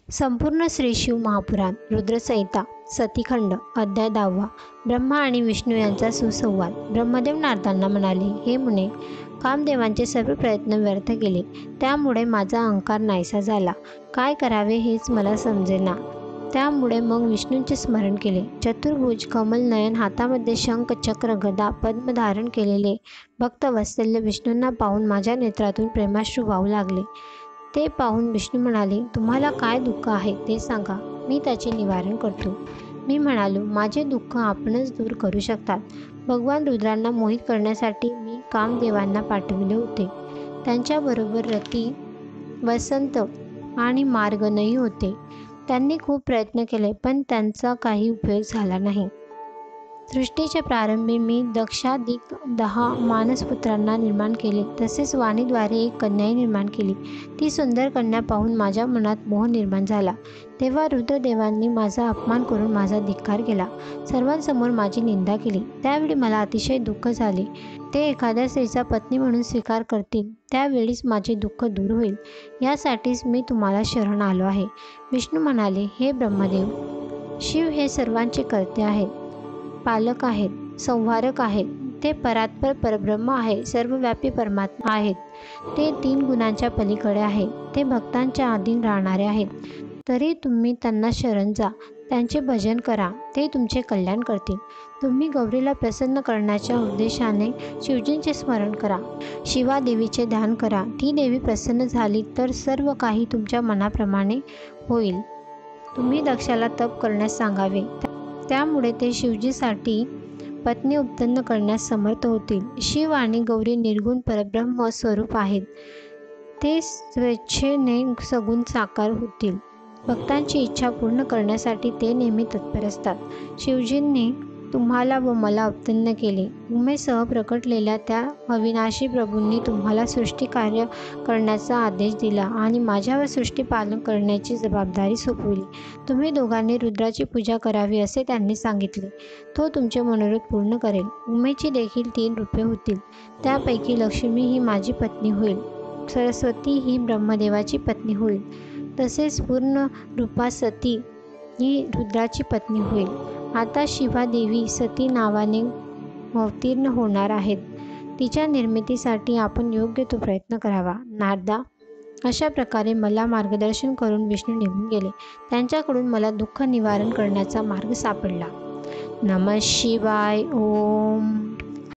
संपूर्ण श्री शिव महापुराण रुद्रसंहिता सतीखंड अध्याय 10 ब्रह्मा आणि विष्णू यांचा सुसंवाद। ब्रह्मदेव नारदांना म्हणाले, हे मुने, कामदेवांचे सर्व प्रयत्न व्यर्थ गेले, त्यामुळे माझा अहंकार नाहीसा झाला। काय करावे हेच मला समजेना। त्यामुळे मग विष्णूंचे स्मरण केले। चतुर्भुज कमल नयन, हातामध्ये शंख चक्र गदा पद्म धारण केलेले भक्तवत्सल्य विष्णूंना पाहून माझ्या नेत्रातून प्रेमाश्रू वाहू लागले। ते पाहून विष्णू म्हणाले, तुम्हाला काय दुःख आहे ते सांगा, मी त्याचे निवारण करतो। मी म्हणालो, माझे दुःख आपणच दूर करू शकतात। भगवान रुद्रांना मोहित करण्यासाठी मी कामदेवांना पाठविले होते। त्यांच्याबरोबर रती, वसंत आणि मार्गनही होते। त्यांनी खूप प्रयत्न केले, पण त्यांचा काही उपयोग झाला नाही। सृष्टीच्या प्रारंभी मी दक्षाधिक 10 मानसपुत्रांना निर्माण केले, तसेच वाणीद्वारे एक कन्याही निर्माण केली। ती सुंदर कन्या पाहून माझ्या मनात मोह निर्माण झाला। तेव्हा रुद्रदेवांनी माझा अपमान करून माझा धिक्कार केला, सर्वांसमोर माझी निंदा केली। त्यावेळी मला अतिशय दुःख झाले। ते एखाद्या स्त्रीचा पत्नी म्हणून स्वीकार करतील, त्यावेळीच माझे दुःख दूर होईल। यासाठीच मी तुम्हाला शरण आलो आहे। विष्णू म्हणाले, हे ब्रह्मदेव, शिव हे सर्वांचे कर्ते आहेत, पालक आहेत, संहारक आहेत। ते परात्पर परब्रह्म आहे, सर्वव्यापी परमात्मा आहेत। ते 3 गुणांच्या पलीकडे आहेत। ते भक्तांच्या अधीन राहणारे आहेत। तरी तुम्ही त्यांना शरण जा, त्यांचे भजन करा, ते तुमचे कल्याण करतील। तुम्ही गौरीला प्रसन्न करण्याच्या उद्देशाने शिवजींचे स्मरण करा, शिवा देवीचे ध्यान करा। ती देवी प्रसन्न झाली तर सर्व काही तुमच्या मनाप्रमाणे होईल। तुम्ही दक्षाला तप करण्यास सांगावे, त्यामुळे ते शिवजीसाठी पत्नी उत्पन्न करण्यास समर्थ होतील। शिव आणि गौरी निर्गुण परब्रह्म स्वरूप आहेत। ते स्वेच्छेने सगुण साकार होतील। भक्तांची इच्छा पूर्ण करण्यासाठी ते नेहमी तत्पर असतात। शिवजींनी तुम्हाला व मला उत्पन्न केले। उमेसह प्रकटलेल्या त्या अविनाशी प्रभूंनी तुम्हाला सृष्टी कार्य करण्याचा आदेश दिला आणि माझ्यावर सृष्टी पालन करण्याची जबाबदारी सोपविली। तुम्ही दोघांनी रुद्राची पूजा करावी असे त्यांनी सांगितले। तो तुमचे मनोरथ पूर्ण करेल। उमेची देखील 3 रूपे होतील, त्यापैकी लक्ष्मी ही माझी पत्नी होईल, सरस्वती ही ब्रह्मदेवाची पत्नी होईल, तसेच पूर्ण रूपा सती ही रुद्राची पत्नी होईल। आता शिवा देवी सती नावाने अवतीर्ण होणार आहेत। तिच्या निर्मितीसाठी आपण योग्य तो प्रयत्न करावा। नारदा, अशा प्रकारे मला मार्गदर्शन करून विष्णू निघून गेले। त्यांच्याकडून मला दुःख निवारण करण्याचा मार्ग सापडला। नमः शिवाय। ओम।